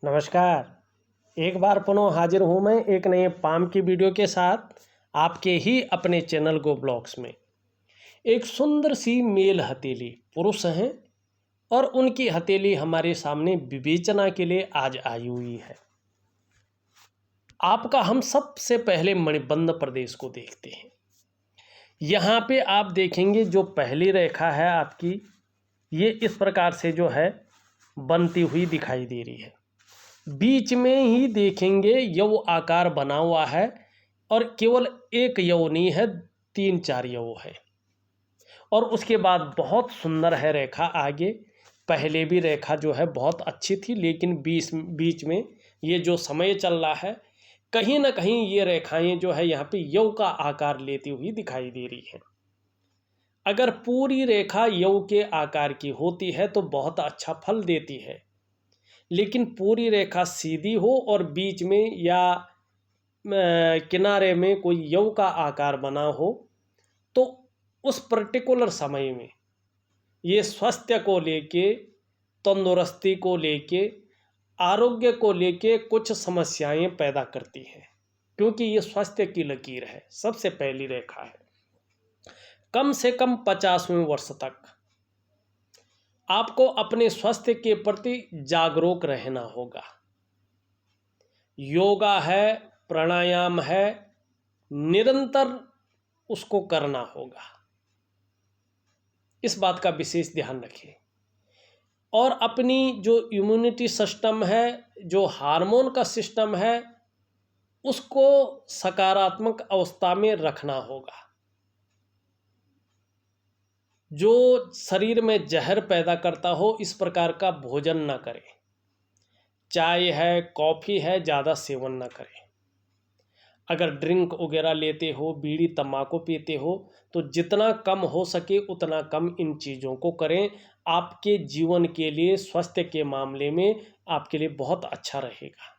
नमस्कार। एक बार पुनः हाजिर हूँ मैं एक नए पाम की वीडियो के साथ आपके ही अपने चैनल गो ब्लॉग्स में। एक सुंदर सी मेल हथेली पुरुष हैं और उनकी हथेली हमारे सामने विवेचना के लिए आज आई हुई है। आपका हम सबसे पहले मणिबंध प्रदेश को देखते हैं। यहाँ पे आप देखेंगे जो पहली रेखा है आपकी, ये इस प्रकार से जो है बनती हुई दिखाई दे रही है। बीच में ही देखेंगे यव आकार बना हुआ है और केवल एक यव नहीं है, 3-4 यव है। और उसके बाद बहुत सुंदर है रेखा आगे। पहले भी रेखा जो है बहुत अच्छी थी, लेकिन बीच में ये जो समय चल रहा है कहीं ना कहीं ये रेखाएं जो है यहाँ पे यव का आकार लेती हुई दिखाई दे रही है। अगर पूरी रेखा यव के आकार की होती है तो बहुत अच्छा फल देती है, लेकिन पूरी रेखा सीधी हो और बीच में या किनारे में कोई यव का आकार बना हो तो उस पर्टिकुलर समय में ये स्वास्थ्य को लेके, तंदुरुस्ती को लेके, आरोग्य को लेके कुछ समस्याएं पैदा करती हैं, क्योंकि ये स्वास्थ्य की लकीर है। सबसे पहली रेखा है। कम से कम 50वें वर्ष तक आपको अपने स्वास्थ्य के प्रति जागरूक रहना होगा। योगा है, प्राणायाम है, निरंतर उसको करना होगा। इस बात का विशेष ध्यान रखें। और अपनी जो इम्यूनिटी सिस्टम है, जो हार्मोन का सिस्टम है, उसको सकारात्मक अवस्था में रखना होगा। जो शरीर में जहर पैदा करता हो इस प्रकार का भोजन ना करें। चाय है, कॉफ़ी है, ज़्यादा सेवन ना करें। अगर ड्रिंक वगैरह लेते हो, बीड़ी तंबाकू पीते हो, तो जितना कम हो सके उतना कम इन चीज़ों को करें। आपके जीवन के लिए, स्वास्थ्य के मामले में आपके लिए बहुत अच्छा रहेगा।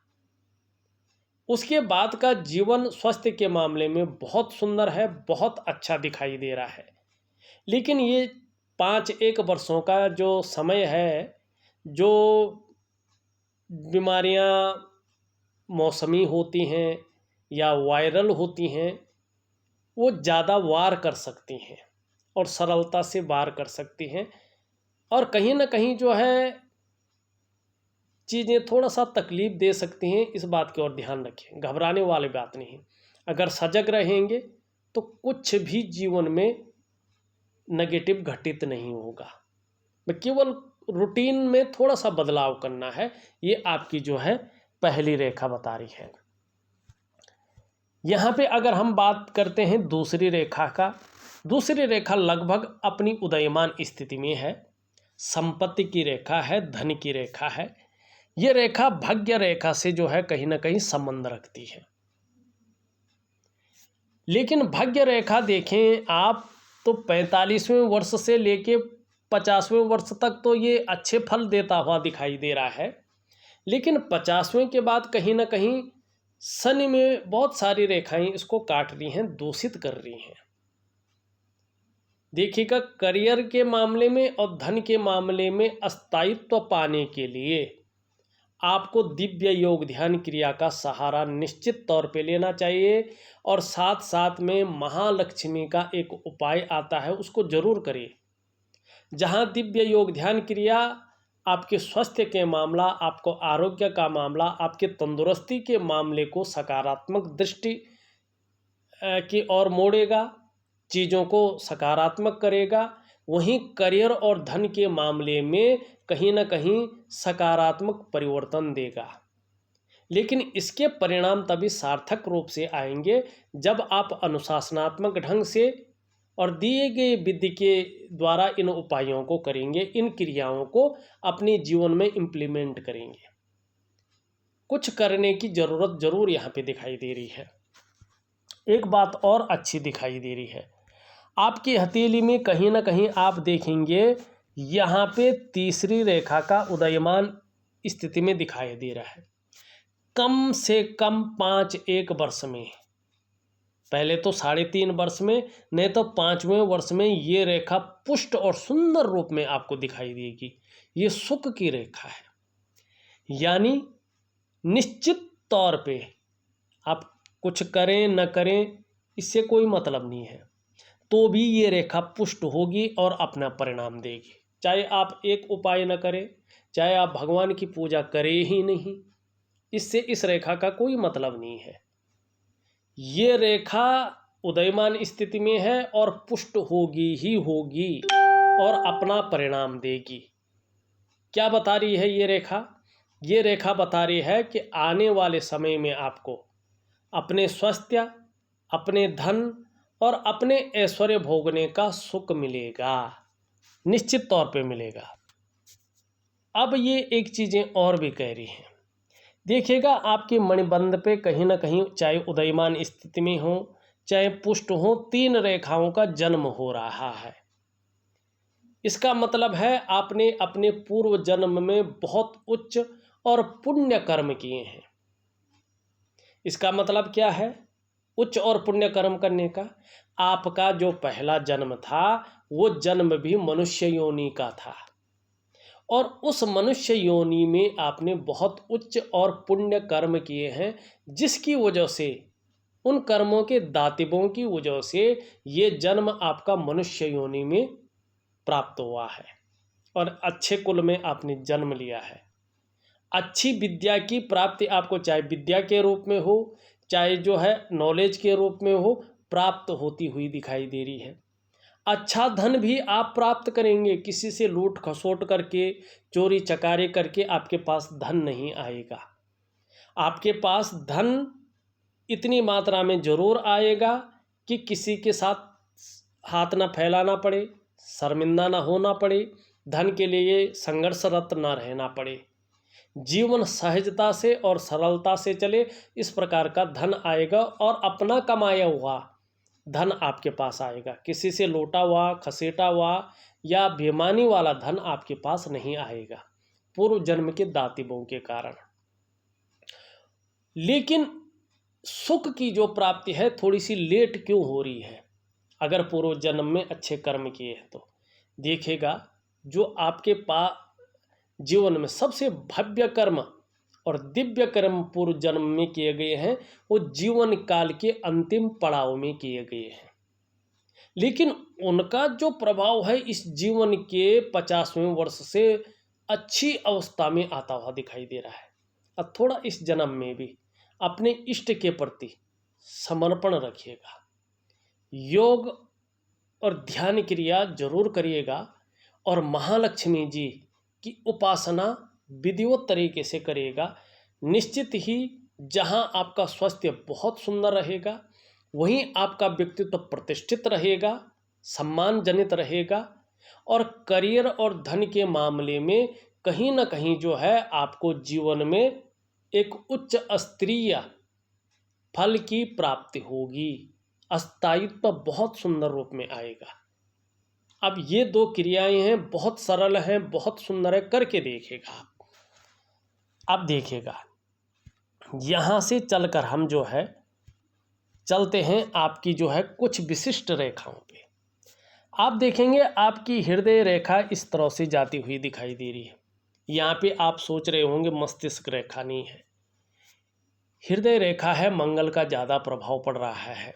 उसके बाद का जीवन स्वास्थ्य के मामले में बहुत सुंदर है, बहुत अच्छा दिखाई दे रहा है। लेकिन ये 5-1 वर्षों का जो समय है, जो बीमारियां मौसमी होती हैं या वायरल होती हैं, वो ज़्यादा वार कर सकती हैं और सरलता से वार कर सकती हैं। और कहीं ना कहीं जो है चीज़ें थोड़ा सा तकलीफ़ दे सकती हैं। इस बात की ओर ध्यान रखें, घबराने वाली बात नहीं। अगर सजग रहेंगे तो कुछ भी जीवन में नेगेटिव घटित नहीं होगा। केवल रूटीन में थोड़ा सा बदलाव करना है। ये आपकी जो है पहली रेखा बता रही है। यहाँ पे अगर हम बात करते हैं दूसरी रेखा का, दूसरी रेखा लगभग अपनी उदयमान स्थिति में है। संपत्ति की रेखा है, धन की रेखा है। ये रेखा भाग्य रेखा से जो है कहीं ना कहीं संबंध रखती है। लेकिन भाग्य रेखा देखें आप तो 45वें वर्ष से लेके 50वें वर्ष तक तो ये अच्छे फल देता हुआ दिखाई दे रहा है। लेकिन 50वें के बाद कहीं ना कहीं शनि में बहुत सारी रेखाएं इसको काट रही हैं, दूषित कर रही हैं। देखिएगा, करियर के मामले में और धन के मामले में स्थायित्व पाने के लिए आपको दिव्य योग ध्यान क्रिया का सहारा निश्चित तौर पे लेना चाहिए। और साथ साथ में महालक्ष्मी का एक उपाय आता है, उसको जरूर करें। जहाँ दिव्य योग ध्यान क्रिया आपके स्वास्थ्य के मामला, आपको आरोग्य का मामला, आपके तंदुरुस्ती के मामले को सकारात्मक दृष्टि की ओर मोड़ेगा, चीज़ों को सकारात्मक करेगा, वहीं करियर और धन के मामले में कहीं ना कहीं सकारात्मक परिवर्तन देगा। लेकिन इसके परिणाम तभी सार्थक रूप से आएंगे जब आप अनुशासनात्मक ढंग से और दिए गए विधि के द्वारा इन उपायों को करेंगे, इन क्रियाओं को अपने जीवन में इम्प्लीमेंट करेंगे। कुछ करने की ज़रूरत ज़रूर यहाँ पे दिखाई दे रही है। एक बात और अच्छी दिखाई दे रही है, आपकी हथेली में कहीं ना कहीं आप देखेंगे यहाँ पे तीसरी रेखा का उदयमान स्थिति में दिखाई दे रहा है। कम से कम 5-1 वर्ष में, पहले तो 3.5 वर्ष में, नहीं तो 5वें वर्ष में ये रेखा पुष्ट और सुंदर रूप में आपको दिखाई देगी। ये सुख की रेखा है। यानी निश्चित तौर पे आप कुछ करें न करें इससे कोई मतलब नहीं है, तो भी ये रेखा पुष्ट होगी और अपना परिणाम देगी। चाहे आप एक उपाय न करें, चाहे आप भगवान की पूजा करें ही नहीं, इससे इस रेखा का कोई मतलब नहीं है। ये रेखा उदयमान स्थिति में है और पुष्ट होगी ही होगी और अपना परिणाम देगी। क्या बता रही है ये रेखा? ये रेखा बता रही है कि आने वाले समय में आपको अपने स्वास्थ्य, अपने धन और अपने ऐश्वर्य भोगने का सुख मिलेगा, निश्चित तौर पे मिलेगा। अब ये एक चीज़ें और भी कह रही हैं, देखिएगा आपके मणिबंध पे कहीं ना कहीं चाहे उदयमान स्थिति में हो चाहे पुष्ट हो, 3 रेखाओं का जन्म हो रहा है। इसका मतलब है आपने अपने पूर्व जन्म में बहुत उच्च और पुण्य कर्म किए हैं। इसका मतलब क्या है उच्च और पुण्य कर्म करने का? आपका जो पहला जन्म था वो जन्म भी मनुष्य योनि का था, और उस मनुष्य योनि में आपने बहुत उच्च और पुण्य कर्म किए हैं, जिसकी वजह से, उन कर्मों के दातिबों की वजह से ये जन्म आपका मनुष्य योनि में प्राप्त हुआ है और अच्छे कुल में आपने जन्म लिया है। अच्छी विद्या की प्राप्ति आपको चाहे विद्या के रूप में हो चाहे जो है नॉलेज के रूप में हो, प्राप्त होती हुई दिखाई दे रही है। अच्छा धन भी आप प्राप्त करेंगे, किसी से लूट खसोट करके, चोरी चकारी करके आपके पास धन नहीं आएगा। आपके पास धन इतनी मात्रा में जरूर आएगा कि किसी के साथ हाथ ना फैलाना पड़े, शर्मिंदा ना होना पड़े, धन के लिए संघर्षरत ना रहना पड़े, जीवन सहजता से और सरलता से चले, इस प्रकार का धन आएगा और अपना कमाया हुआ धन आपके पास आएगा। किसी से लूटा हुआ, खसेटा हुआ या बेईमानी वाला धन आपके पास नहीं आएगा पूर्व जन्म के दातिबों के कारण। लेकिन सुख की जो प्राप्ति है थोड़ी सी लेट क्यों हो रही है? अगर पूर्व जन्म में अच्छे कर्म किए हैं तो देखिएगा, जो आपके पास जीवन में सबसे भव्य कर्म और दिव्य कर्म पूर्व जन्म में किए गए हैं, वो जीवन काल के अंतिम पड़ाव में किए गए हैं। लेकिन उनका जो प्रभाव है इस जीवन के 50वें वर्ष से अच्छी अवस्था में आता हुआ दिखाई दे रहा है। अब थोड़ा इस जन्म में भी अपने इष्ट के प्रति समर्पण रखिएगा, योग और ध्यान क्रिया जरूर करिएगा, और महालक्ष्मी जी की उपासना विधिवत तरीके से करिएगा। निश्चित ही जहां आपका स्वास्थ्य बहुत सुंदर रहेगा, वहीं आपका व्यक्तित्व प्रतिष्ठित रहेगा, सम्मान जनित रहेगा, और करियर और धन के मामले में कहीं ना कहीं जो है आपको जीवन में एक उच्च स्तरीय फल की प्राप्ति होगी, स्थायित्व बहुत सुंदर रूप में आएगा। अब ये 2 क्रियाएं हैं, बहुत सरल हैं, बहुत सुंदर है, करके देखिएगा। अब देखिएगा, यहाँ से चलकर हम जो है चलते हैं आपकी जो है कुछ विशिष्ट रेखाओं पे। आप देखेंगे आपकी हृदय रेखा इस तरह से जाती हुई दिखाई दे रही है। यहाँ पे आप सोच रहे होंगे मस्तिष्क रेखा नहीं है, हृदय रेखा है, मंगल का ज़्यादा प्रभाव पड़ रहा है।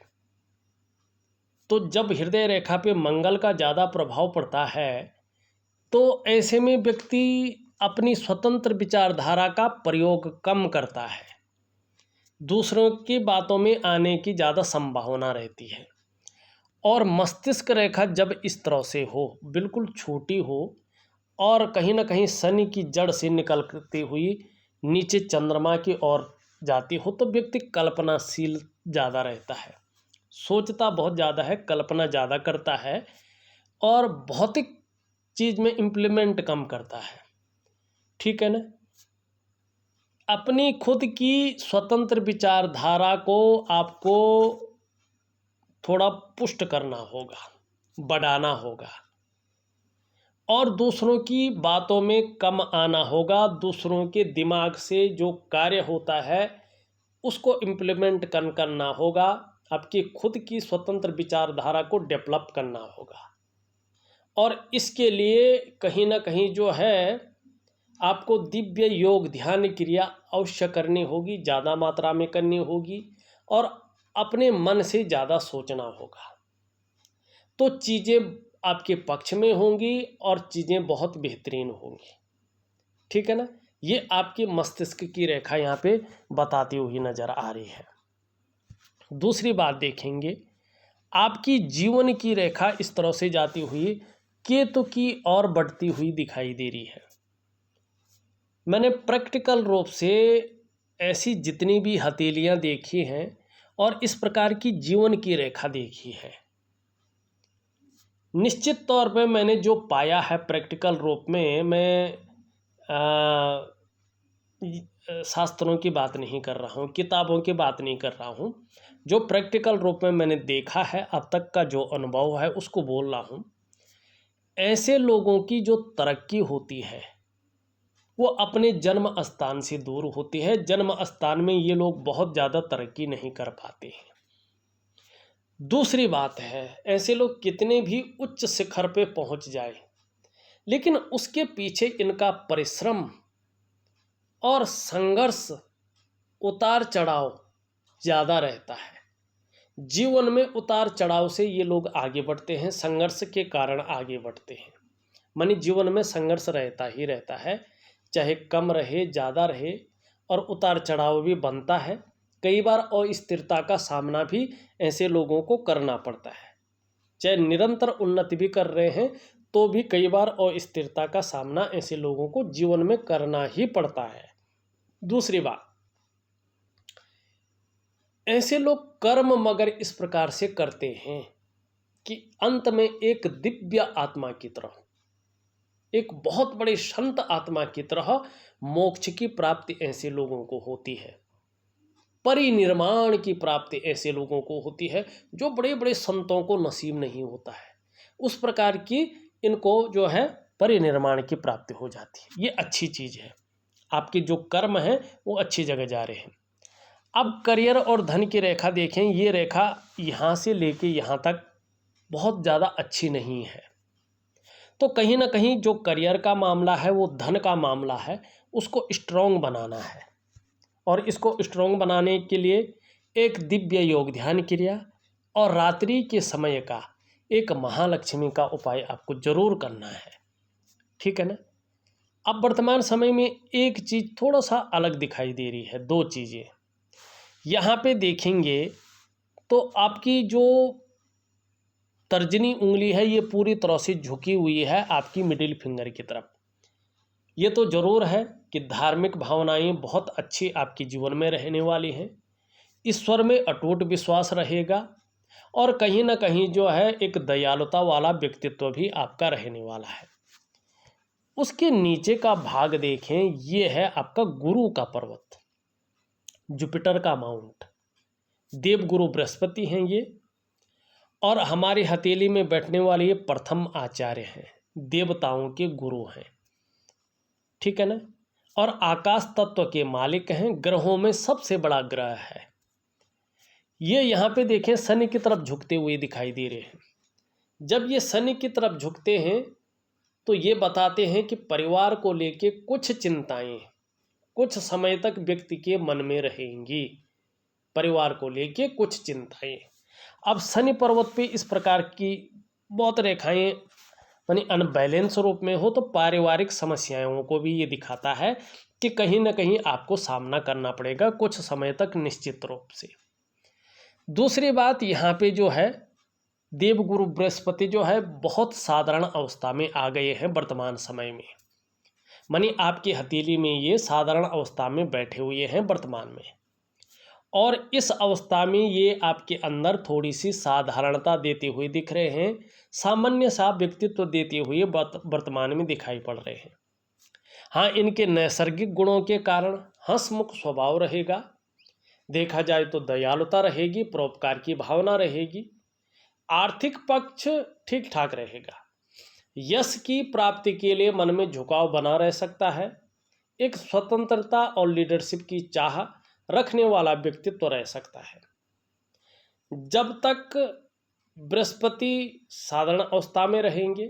तो जब हृदय रेखा पे मंगल का ज़्यादा प्रभाव पड़ता है तो ऐसे में व्यक्ति अपनी स्वतंत्र विचारधारा का प्रयोग कम करता है, दूसरों की बातों में आने की ज़्यादा संभावना रहती है। और मस्तिष्क रेखा जब इस तरह से हो, बिल्कुल छोटी हो और कहीं ना कहीं शनि की जड़ से निकलती हुई नीचे चंद्रमा की ओर जाती हो, तो व्यक्ति कल्पनाशील ज़्यादा रहता है, सोचता बहुत ज़्यादा है, कल्पना ज़्यादा करता है और भौतिक चीज़ में इम्प्लीमेंट कम करता है। ठीक है ना? अपनी खुद की स्वतंत्र विचारधारा को आपको थोड़ा पुष्ट करना होगा, बढ़ाना होगा, और दूसरों की बातों में कम आना होगा। दूसरों के दिमाग से जो कार्य होता है उसको इम्प्लीमेंट करना होगा, आपकी खुद की स्वतंत्र विचारधारा को डेवलप करना होगा। और इसके लिए कहीं ना कहीं जो है आपको दिव्य योग ध्यान क्रिया अवश्य करनी होगी, ज़्यादा मात्रा में करनी होगी और अपने मन से ज़्यादा सोचना होगा, तो चीज़ें आपके पक्ष में होंगी और चीज़ें बहुत बेहतरीन होंगी। ठीक है ना। ये आपके मस्तिष्क की रेखा यहाँ पे बताती हुई नज़र आ रही है। दूसरी बात देखेंगे, आपकी जीवन की रेखा इस तरह से जाती हुई केतु की और बढ़ती हुई दिखाई दे रही है। मैंने प्रैक्टिकल रूप से ऐसी जितनी भी हथेलियाँ देखी हैं और इस प्रकार की जीवन की रेखा देखी है, निश्चित तौर पे मैंने जो पाया है प्रैक्टिकल रूप में, मैं शास्त्रों की बात नहीं कर रहा हूँ, किताबों की बात नहीं कर रहा हूँ, जो प्रैक्टिकल रूप में मैंने देखा है, अब तक का जो अनुभव है उसको बोल रहा हूँ। ऐसे लोगों की जो तरक्की होती है वो अपने जन्म स्थान से दूर होती है। जन्म स्थान में ये लोग बहुत ज़्यादा तरक्की नहीं कर पाते हैं। दूसरी बात है, ऐसे लोग कितने भी उच्च शिखर पे पहुंच जाए, लेकिन उसके पीछे इनका परिश्रम और संघर्ष, उतार चढ़ाव ज़्यादा रहता है। जीवन में उतार चढ़ाव से ये लोग आगे बढ़ते हैं, संघर्ष के कारण आगे बढ़ते हैं। मानी जीवन में संघर्ष रहता ही रहता है, चाहे कम रहे ज़्यादा रहे, और उतार चढ़ाव भी बनता है। कई बार अस्थिरता का सामना भी ऐसे लोगों को करना पड़ता है। चाहे निरंतर उन्नति भी कर रहे हैं तो भी कई बार अस्थिरता का सामना ऐसे लोगों को जीवन में करना ही पड़ता है। दूसरी बात, ऐसे लोग कर्म मगर इस प्रकार से करते हैं कि अंत में एक दिव्य आत्मा की तरह, एक बहुत बड़े संत आत्मा की तरह मोक्ष की प्राप्ति ऐसे लोगों को होती है। परिनिर्माण की प्राप्ति ऐसे लोगों को होती है जो बड़े बड़े संतों को नसीब नहीं होता है। उस प्रकार की इनको जो है परिनिर्माण की प्राप्ति हो जाती है। ये अच्छी चीज़ है, आपके जो कर्म हैं वो अच्छी जगह जा रहे हैं। अब करियर और धन की रेखा देखें, ये रेखा यहाँ से लेके यहाँ तक बहुत ज़्यादा अच्छी नहीं है। तो कहीं ना कहीं जो करियर का मामला है, वो धन का मामला है, उसको स्ट्रॉन्ग बनाना है। और इसको स्ट्रॉन्ग बनाने के लिए एक दिव्य योग ध्यान क्रिया और रात्रि के समय का एक महालक्ष्मी का उपाय आपको जरूर करना है। ठीक है ना। अब वर्तमान समय में एक चीज़ थोड़ा सा अलग दिखाई दे रही है, दो चीज़ें यहाँ पे देखेंगे तो आपकी जो तर्जनी उंगली है ये पूरी तरह से झुकी हुई है आपकी मिडिल फिंगर की तरफ। ये तो ज़रूर है कि धार्मिक भावनाएं बहुत अच्छी आपके जीवन में रहने वाली हैं, ईश्वर में अटूट विश्वास रहेगा और कहीं ना कहीं जो है एक दयालुता वाला व्यक्तित्व भी आपका रहने वाला है। उसके नीचे का भाग देखें, ये है आपका गुरु का पर्वत, जुपिटर का माउंट, देवगुरु बृहस्पति हैं ये, और हमारी हथेली में बैठने वाले ये प्रथम आचार्य हैं, देवताओं के गुरु हैं। ठीक है ना। और आकाश तत्व के मालिक हैं, ग्रहों में सबसे बड़ा ग्रह है। ये यहाँ पे देखें शनि की तरफ झुकते हुए दिखाई दे रहे हैं। जब ये शनि की तरफ झुकते हैं तो ये बताते हैं कि परिवार को लेके कुछ चिंताएं कुछ समय तक व्यक्ति के मन में रहेंगी। परिवार को लेके कुछ चिंताएं। अब शनि पर्वत पे इस प्रकार की बहुत रेखाएं यानी अनबैलेंस रूप में हो तो पारिवारिक समस्याओं को भी ये दिखाता है कि कहीं ना कहीं आपको सामना करना पड़ेगा कुछ समय तक निश्चित रूप से। दूसरी बात, यहाँ पे जो है देवगुरु बृहस्पति जो है बहुत साधारण अवस्था में आ गए हैं वर्तमान समय में। मानी आपकी हथेली में ये साधारण अवस्था में बैठे हुए हैं वर्तमान में, और इस अवस्था में ये आपके अंदर थोड़ी सी साधारणता देते हुए दिख रहे हैं, सामान्य सा व्यक्तित्व देते हुए वर्तमान में दिखाई पड़ रहे हैं। हाँ, इनके नैसर्गिक गुणों के कारण हंसमुख स्वभाव रहेगा, देखा जाए तो दयालुता रहेगी, परोपकार की भावना रहेगी, आर्थिक पक्ष ठीक ठाक रहेगा, यश की प्राप्ति के लिए मन में झुकाव बना रह सकता है, एक स्वतंत्रता और लीडरशिप की चाह रखने वाला व्यक्तित्व रह सकता है। जब तक बृहस्पति साधारण अवस्था में रहेंगे,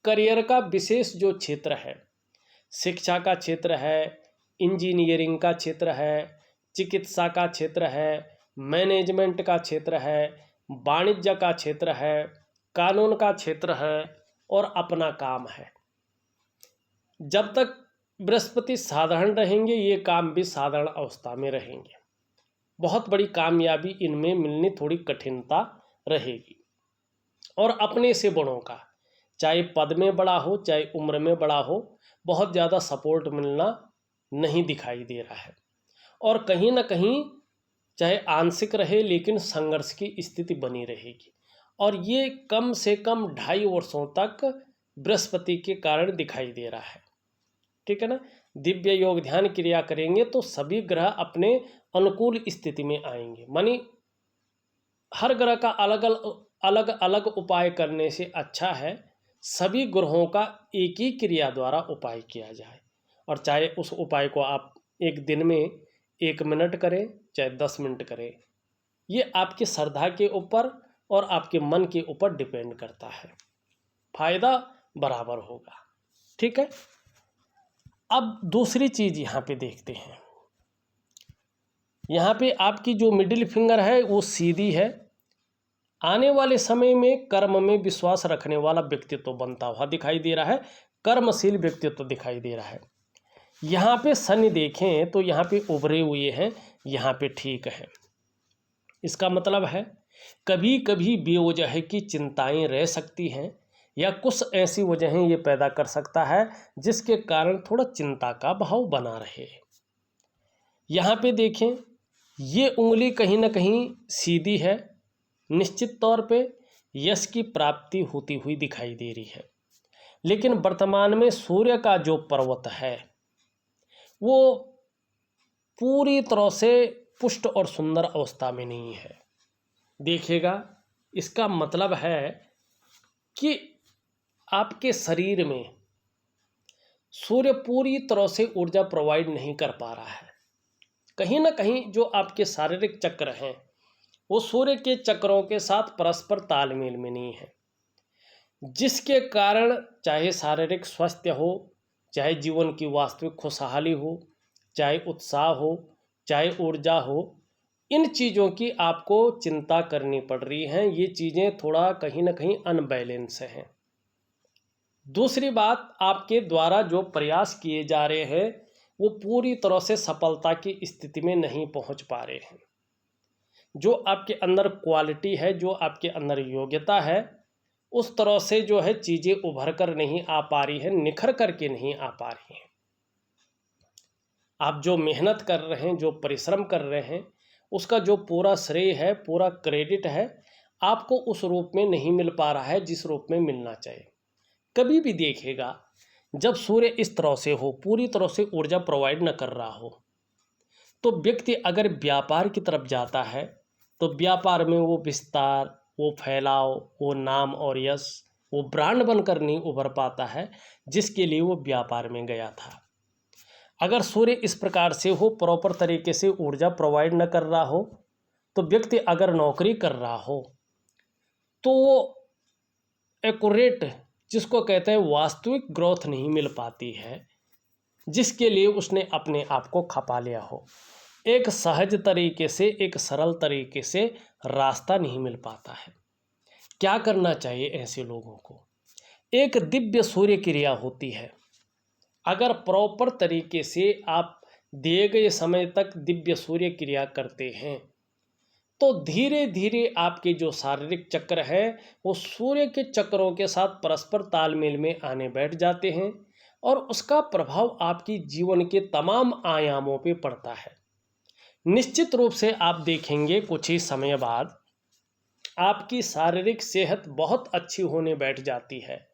करियर का विशेष जो क्षेत्र है, शिक्षा का क्षेत्र है, इंजीनियरिंग का क्षेत्र है, चिकित्सा का क्षेत्र है, मैनेजमेंट का क्षेत्र है, वाणिज्य का क्षेत्र है, कानून का क्षेत्र है और अपना काम है। जब तक बृहस्पति साधारण रहेंगे ये काम भी साधारण अवस्था में रहेंगे। बहुत बड़ी कामयाबी इनमें मिलनी थोड़ी कठिनता रहेगी। और अपने से बड़ों का, चाहे पद में बड़ा हो चाहे उम्र में बड़ा हो, बहुत ज़्यादा सपोर्ट मिलना नहीं दिखाई दे रहा है। और कहीं ना कहीं चाहे आंशिक रहे लेकिन संघर्ष की स्थिति बनी रहेगी। और ये कम से कम 2.5 वर्षों तक बृहस्पति के कारण दिखाई दे रहा है। ठीक है ना। दिव्य योग ध्यान क्रिया करेंगे तो सभी ग्रह अपने अनुकूल स्थिति में आएंगे। मानी हर ग्रह का अलग अलग उपाय करने से अच्छा है सभी ग्रहों का एक ही क्रिया द्वारा उपाय किया जाए। और चाहे उस उपाय को आप एक दिन में 1 मिनट करें चाहे 10 मिनट करें, ये आपकी श्रद्धा के ऊपर और आपके मन के ऊपर डिपेंड करता है, फायदा बराबर होगा। ठीक है। अब दूसरी चीज यहाँ पे देखते हैं। यहाँ पे आपकी जो मिडिल फिंगर है वो सीधी है। आने वाले समय में कर्म में विश्वास रखने वाला व्यक्तित्व बनता हुआ दिखाई दे रहा है, कर्मशील व्यक्तित्व दिखाई दे रहा है। यहाँ पे शनि देखें तो यहाँ पे उभरे हुए हैं, यहाँ पे ठीक है। इसका मतलब है कभी कभी बेवजह की चिंताएं रह सकती हैं या कुछ ऐसी वजहें ये पैदा कर सकता है जिसके कारण थोड़ा चिंता का भाव बना रहे। यहाँ पे देखें ये उंगली कहीं ना कहीं सीधी है, निश्चित तौर पे यश की प्राप्ति होती हुई दिखाई दे रही है। लेकिन वर्तमान में सूर्य का जो पर्वत है वो पूरी तरह से पुष्ट और सुंदर अवस्था में नहीं है। देखिएगा, इसका मतलब है कि आपके शरीर में सूर्य पूरी तरह से ऊर्जा प्रोवाइड नहीं कर पा रहा है। कहीं ना कहीं जो आपके शारीरिक चक्र हैं वो सूर्य के चक्रों के साथ परस्पर तालमेल में नहीं है, जिसके कारण चाहे शारीरिक स्वास्थ्य हो, चाहे जीवन की वास्तविक खुशहाली हो, चाहे उत्साह हो, चाहे ऊर्जा हो, इन चीज़ों की आपको चिंता करनी पड़ रही हैं। ये चीज़ें थोड़ा कहीं ना कहीं अनबैलेंस हैं। दूसरी बात, आपके द्वारा जो प्रयास किए जा रहे हैं वो पूरी तरह से सफलता की स्थिति में नहीं पहुंच पा रहे हैं। जो आपके अंदर क्वालिटी है, जो आपके अंदर योग्यता है, उस तरह से जो है चीज़ें उभर कर नहीं आ पा रही हैं, निखर करके नहीं आ पा रही हैं। आप जो मेहनत कर रहे हैं, जो परिश्रम कर रहे हैं, उसका जो पूरा श्रेय है, पूरा क्रेडिट है, आपको उस रूप में नहीं मिल पा रहा है जिस रूप में मिलना चाहिए। कभी भी देखिएगा, जब सूर्य इस तरह से हो, पूरी तरह से ऊर्जा प्रोवाइड न कर रहा हो, तो व्यक्ति अगर व्यापार की तरफ जाता है तो व्यापार में वो विस्तार, वो फैलाव, वो नाम और यश, वो ब्रांड बनकर नहीं उभर पाता है जिसके लिए वो व्यापार में गया था। अगर सूर्य इस प्रकार से हो, प्रॉपर तरीके से ऊर्जा प्रोवाइड न कर रहा हो, तो व्यक्ति अगर नौकरी कर रहा हो तो वो एक्यूरेट, जिसको कहते हैं वास्तविक ग्रोथ नहीं मिल पाती है, जिसके लिए उसने अपने आप को खपा लिया हो। एक सहज तरीके से, एक सरल तरीके से रास्ता नहीं मिल पाता है। क्या करना चाहिए ऐसे लोगों को? एक दिव्य सूर्य क्रिया होती है। अगर प्रॉपर तरीके से आप दिए गए समय तक दिव्य सूर्य क्रिया करते हैं तो धीरे धीरे आपके जो शारीरिक चक्र हैं वो सूर्य के चक्रों के साथ परस्पर तालमेल में आने बैठ जाते हैं और उसका प्रभाव आपकी जीवन के तमाम आयामों पे पड़ता है। निश्चित रूप से आप देखेंगे कुछ ही समय बाद आपकी शारीरिक सेहत बहुत अच्छी होने बैठ जाती है,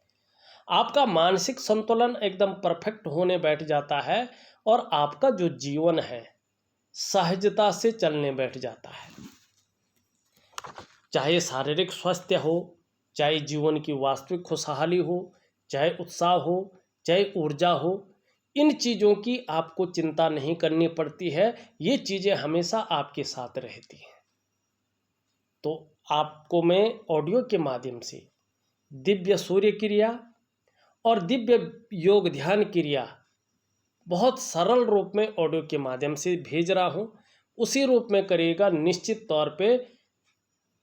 आपका मानसिक संतुलन एकदम परफेक्ट होने बैठ जाता है और आपका जो जीवन है सहजता से चलने बैठ जाता है। चाहे शारीरिक स्वास्थ्य हो, चाहे जीवन की वास्तविक खुशहाली हो, चाहे उत्साह हो, चाहे ऊर्जा हो, इन चीज़ों की आपको चिंता नहीं करनी पड़ती है। ये चीज़ें हमेशा आपके साथ रहती हैं। तो आपको मैं ऑडियो के माध्यम से दिव्य सूर्य क्रिया और दिव्य योग ध्यान क्रिया बहुत सरल रूप में ऑडियो के माध्यम से भेज रहा हूँ, उसी रूप में करिएगा, निश्चित तौर पे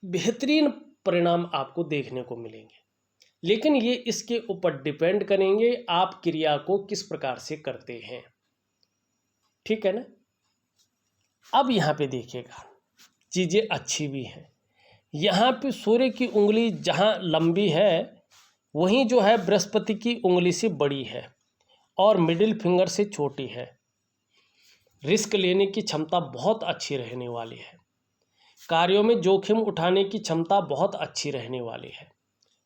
बेहतरीन परिणाम आपको देखने को मिलेंगे। लेकिन ये इसके ऊपर डिपेंड करेंगे आप क्रिया को किस प्रकार से करते हैं, ठीक है ना। अब यहाँ पे देखिएगा, चीज़ें अच्छी भी हैं। यहाँ पे सूर्य की उंगली जहाँ लंबी है, वहीं जो है बृहस्पति की उंगली से बड़ी है और मिडिल फिंगर से छोटी है। रिस्क लेने की क्षमता बहुत अच्छी रहने वाली है, कार्यों में जोखिम उठाने की क्षमता बहुत अच्छी रहने वाली है।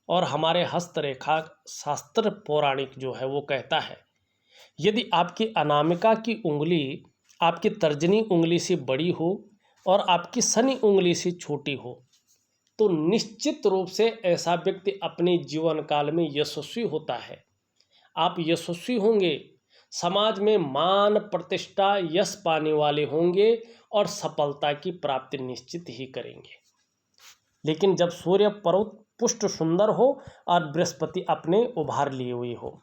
और हमारे हस्तरेखा शास्त्र पौराणिक जो है वो कहता है, यदि आपकी अनामिका की उंगली आपकी तर्जनी उंगली से बड़ी हो और आपकी शनि उंगली से छोटी हो, तो निश्चित रूप से ऐसा व्यक्ति अपने जीवन काल में यशस्वी होता है। आप यशस्वी होंगे, समाज में मान प्रतिष्ठा यश पाने वाले होंगे और सफलता की प्राप्ति निश्चित ही करेंगे। लेकिन जब सूर्य पर्वत पुष्ट सुंदर हो और बृहस्पति अपने उभार लिए हुए हो,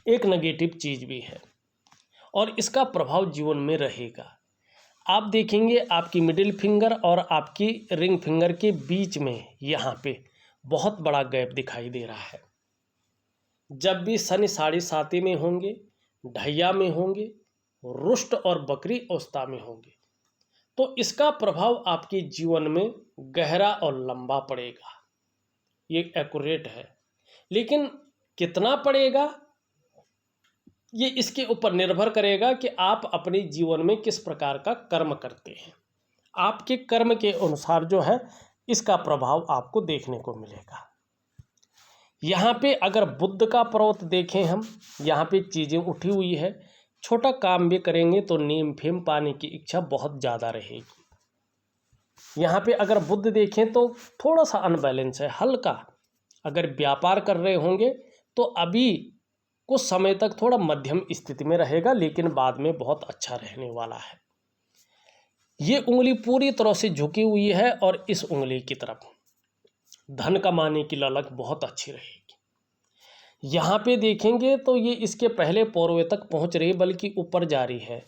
एक नेगेटिव चीज़ भी है और इसका प्रभाव जीवन में रहेगा। आप देखेंगे आपकी मिडिल फिंगर और आपकी रिंग फिंगर के बीच में यहाँ पे बहुत बड़ा गैप दिखाई दे रहा है। जब भी शनि 7.5 में होंगे, ढैया में होंगे, रुष्ट और बकरी अवस्था में होंगे, तो इसका प्रभाव आपके जीवन में गहरा और लंबा पड़ेगा। ये एक्यूरेट है, लेकिन कितना पड़ेगा ये इसके ऊपर निर्भर करेगा कि आप अपने जीवन में किस प्रकार का कर्म करते हैं। आपके कर्म के अनुसार जो है इसका प्रभाव आपको देखने को मिलेगा। यहाँ पे अगर बुध का पर्वत देखें हम, यहाँ पे चीज़ें उठी हुई है, छोटा काम भी करेंगे तो नीम फेम पाने की इच्छा बहुत ज़्यादा रहेगी। यहाँ पे अगर बुध देखें तो थोड़ा सा अनबैलेंस है, हल्का। अगर व्यापार कर रहे होंगे तो अभी कुछ समय तक थोड़ा मध्यम स्थिति में रहेगा, लेकिन बाद में बहुत अच्छा रहने वाला है। ये उंगली पूरी तरह से झुकी हुई है और इस उंगली की तरफ धन कमाने की ललक बहुत अच्छी रहेगी। यहाँ पे देखेंगे तो ये इसके पहले पौरवे तक पहुँच रही, बल्कि ऊपर जा रही है।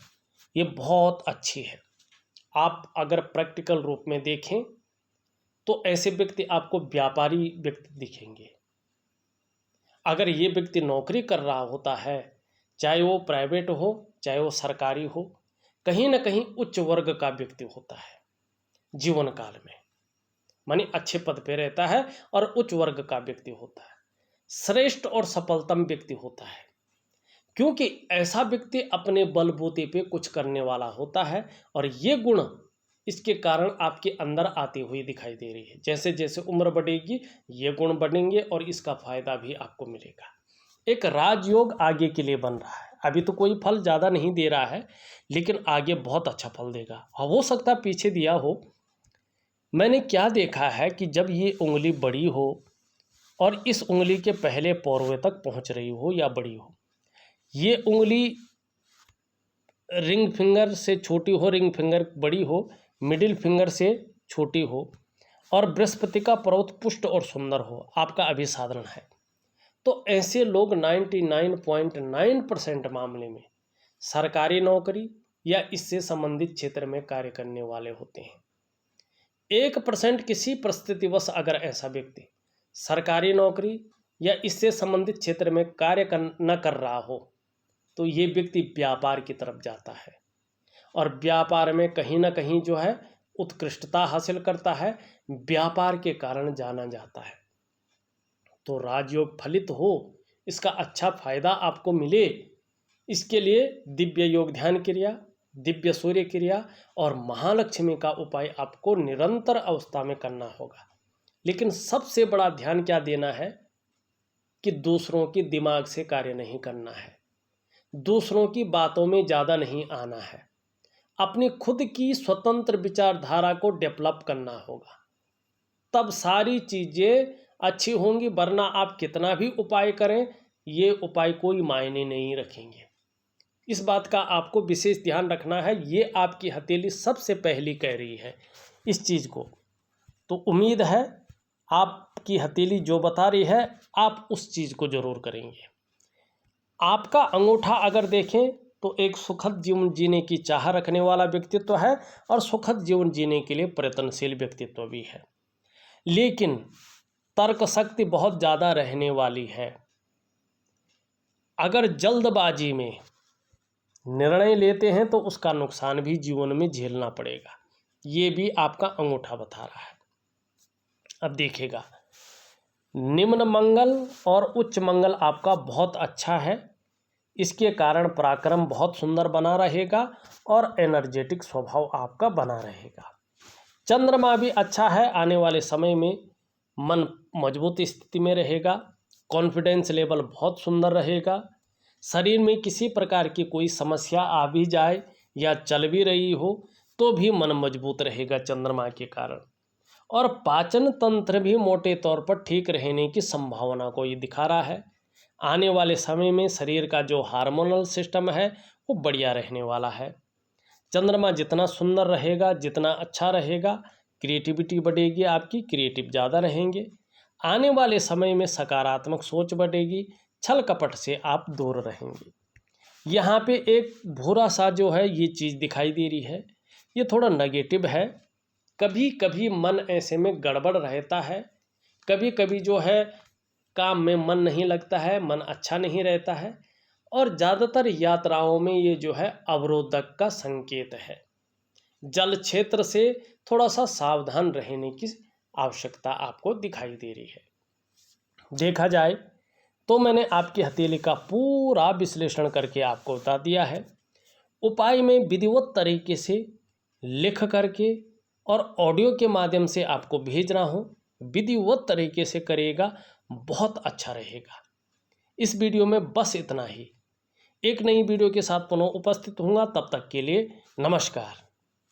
ये बहुत अच्छी है। आप अगर प्रैक्टिकल रूप में देखें तो ऐसे व्यक्ति आपको व्यापारी व्यक्ति दिखेंगे। अगर ये व्यक्ति नौकरी कर रहा होता है, चाहे वो प्राइवेट हो चाहे वो सरकारी हो, कहीं ना कहीं उच्च वर्ग का व्यक्ति होता है जीवन काल में, मानी अच्छे पद पे रहता है और उच्च वर्ग का व्यक्ति होता है, श्रेष्ठ और सफलतम व्यक्ति होता है। क्योंकि ऐसा व्यक्ति अपने बलबूते पे कुछ करने वाला होता है और ये गुण इसके कारण आपके अंदर आती हुई दिखाई दे रही है। जैसे जैसे उम्र बढ़ेगी ये गुण बढ़ेंगे और इसका फायदा भी आपको मिलेगा। एक राजयोग आगे के लिए बन रहा है। अभी तो कोई फल ज़्यादा नहीं दे रहा है, लेकिन आगे बहुत अच्छा फल देगा। हो सकता है पीछे दिया हो। मैंने क्या देखा है कि जब ये उंगली बड़ी हो और इस उंगली के पहले पौरवे तक पहुंच रही हो या बड़ी हो, ये उंगली रिंग फिंगर से छोटी हो, रिंग फिंगर बड़ी हो, मिडिल फिंगर से छोटी हो और बृहस्पति का पर्वत पुष्ट और सुंदर हो, आपका अभिसाधन है, तो ऐसे लोग 99.9% मामले में सरकारी नौकरी या इससे संबंधित क्षेत्र में कार्य करने वाले होते हैं। 1% किसी परिस्थितिवश अगर ऐसा व्यक्ति सरकारी नौकरी या इससे संबंधित क्षेत्र में कार्य न कर रहा हो, तो ये व्यक्ति व्यापार की तरफ जाता है और व्यापार में कहीं ना कहीं जो है उत्कृष्टता हासिल करता है, व्यापार के कारण जाना जाता है। तो राजयोग फलित हो, इसका अच्छा फायदा आपको मिले, इसके लिए दिव्य योग ध्यान क्रिया, दिव्य सूर्य क्रिया और महालक्ष्मी का उपाय आपको निरंतर अवस्था में करना होगा। लेकिन सबसे बड़ा ध्यान क्या देना है कि दूसरों के दिमाग से कार्य नहीं करना है, दूसरों की बातों में ज़्यादा नहीं आना है, अपनी खुद की स्वतंत्र विचारधारा को डेवलप करना होगा, तब सारी चीज़ें अच्छी होंगी। वरना आप कितना भी उपाय करें, ये उपाय कोई मायने नहीं रखेंगे। इस बात का आपको विशेष ध्यान रखना है। ये आपकी हथेली सबसे पहली कह रही है इस चीज़ को, तो उम्मीद है आपकी हथेली जो बता रही है आप उस चीज़ को ज़रूर करेंगे। आपका अंगूठा अगर देखें तो एक सुखद जीवन जीने की चाह रखने वाला व्यक्तित्व है और सुखद जीवन जीने के लिए प्रयत्नशील व्यक्तित्व भी है, लेकिन तर्क शक्ति बहुत ज़्यादा रहने वाली है। अगर जल्दबाजी में निर्णय लेते हैं तो उसका नुकसान भी जीवन में झेलना पड़ेगा, ये भी आपका अंगूठा बता रहा है। अब देखिएगा, निम्न मंगल और उच्च मंगल आपका बहुत अच्छा है, इसके कारण पराक्रम बहुत सुंदर बना रहेगा और एनर्जेटिक स्वभाव आपका बना रहेगा। चंद्रमा भी अच्छा है, आने वाले समय में मन मजबूत स्थिति में रहेगा, कॉन्फिडेंस लेवल बहुत सुंदर रहेगा। शरीर में किसी प्रकार की कोई समस्या आ भी जाए या चल भी रही हो तो भी मन मजबूत रहेगा चंद्रमा के कारण। और पाचन तंत्र भी मोटे तौर पर ठीक रहने की संभावना को ये दिखा रहा है। आने वाले समय में शरीर का जो हार्मोनल सिस्टम है वो बढ़िया रहने वाला है। चंद्रमा जितना सुंदर रहेगा, जितना अच्छा रहेगा, क्रिएटिविटी बढ़ेगी, आपकी क्रिएटिव ज़्यादा रहेंगे। आने वाले समय में सकारात्मक सोच बढ़ेगी, छल कपट से आप दूर रहेंगे। यहाँ पे एक भूरा सा जो है ये चीज़ दिखाई दे रही है, ये थोड़ा नेगेटिव है। कभी कभी मन ऐसे में गड़बड़ रहता है, कभी कभी जो है काम में मन नहीं लगता है, मन अच्छा नहीं रहता है, और ज़्यादातर यात्राओं में ये जो है अवरोधक का संकेत है। जल क्षेत्र से थोड़ा सा सावधान रहने की आवश्यकता आपको दिखाई दे रही है। देखा जाए तो मैंने आपकी हथेली का पूरा विश्लेषण करके आपको बता दिया है। उपाय में विधिवत तरीके से लिख करके और ऑडियो के माध्यम से आपको भेज रहा हूँ, विधिवत तरीके से करेगा, बहुत अच्छा रहेगा। इस वीडियो में बस इतना ही। एक नई वीडियो के साथ पुनः उपस्थित होऊंगा, तब तक के लिए नमस्कार।